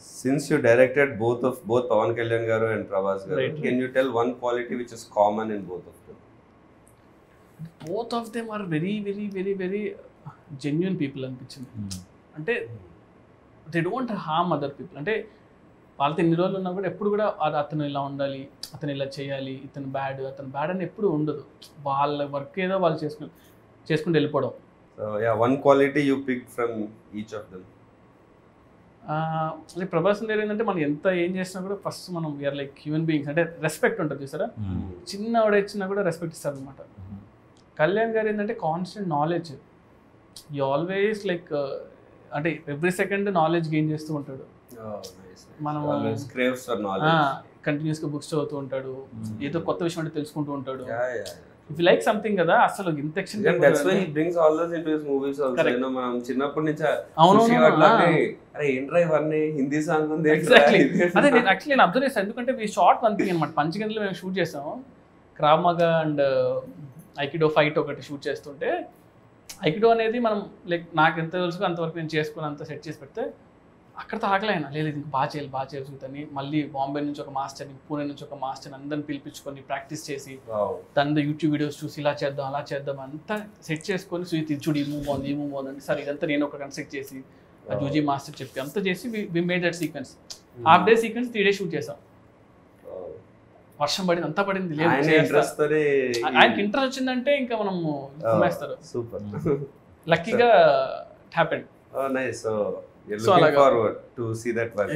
Since you directed both Pawan Kalyan garu and Prabhas garu, Right. can you tell one quality which is common in both of them? Both of them are very very very very genuine people అనిపించింది. అంటే they don't harm other people. అంటే వాళ్ళతో ఎన్ని రోజులు ఉన్నా కూడా ఎప్పుడు కూడా అతను ఇలా ఉండాలి, అతను ఇలా చేయాలి, అతను బ్యాడ్ అని ఎప్పుడు ఉండదు. వాళ్ళ వర్క్ ఏదో వాళ్ళు చేసుకుంటూ వెళ్ళిపోవడం. So yeah, one quality you picked from each of them. అంటే ప్రభాస్ దగ్గర ఏంటంటే మనం ఎంత ఏం చేసినా కూడా ఫస్ట్ మనం వీఆర్ లైక్ హ్యూమన్ బీయింగ్స్. అంటే రెస్పెక్ట్ ఉంటుంది చూసారా, చిన్న ఆవిడ ఇచ్చినా కూడా రెస్పెక్ట్ ఇస్తారు అనమాట. కళ్యాణ్ గారు ఏంటంటే కాన్స్టెంట్ నాలెడ్జ్, ఈ ఆల్వేస్ లైక్ అంటే ఎవ్రీ సెకండ్ నాలెడ్జ్ గెయిన్ చేస్తూ ఉంటాడు. మనం craves for knowledge. కంటిన్యూస్గా బుక్స్ చదువుతూ ఉంటాడు, ఏదో కొత్త విషయం అంటే తెలుసుకుంటూ ఉంటాడు. Yeah. If you like something కదా అసలు ఇంత ఎక్షన్. That's why he brings all those into his movies also. Correct. You know, మనం చిన్నప్పటి నుంచి అవును అరే ఏంట్రా ఇవన్నీ హిందీ సాంగ్ ఉంది. ఎగ్జాక్ట్లీ అదే నేను యాక్చువల్లీ నేను అబ్జర్వ్ చేస్తాను. ఎందుకంటే ఈ షార్ట్ వన్ థింగ్ అనమాట. పంచగంటలో మేము షూట్ చేసాము. క్రావ్ మగా అండ్ ఐకిడో ఫైట్ ఒకటి షూట్ చేస్తుంటే, ఐకిడో అనేది మనం లైక్ నాకు ఎంత తెలుసు అంతవరకు నేను చేసుకుని అంత సెట్ చేసి పెడితే అక్కడతో ఆగలేనా, లేదు ఇంక బాగా చేయాలి మళ్ళీ బాంబే నుంచి ఒక మాస్టర్ని, పూణే నుంచి ఒక మాస్టర్ని అందరిని పిలిపించుకొని ప్రాక్టీస్ చేసి దాని యూట్యూబ్ వీడియోస్ చూసి ఇలా చేద్దాం అలా చేద్దాం అంతా సెట్ చేసుకొని చూడు ఈ మూవ్ బాగుంది అంటే సరే ఇదంతా నేను ఒక కన్స్ట్రక్ట్ చేసి ఆ జూజీ మాస్టర్ చెప్పి అంతా చేసి we made that sequence. Half day sequence 3 days shoot చేసాం. వర్షం పడింది, అంతా పడింది, లేదు ఆయనకి ఇంట్రెస్ట్ వచ్చిందంటే ఇంకా మనం కుమ్మేస్తారు. సూపర్, లక్కీగా it happened. Oh nice. So you're looking forward to see that one.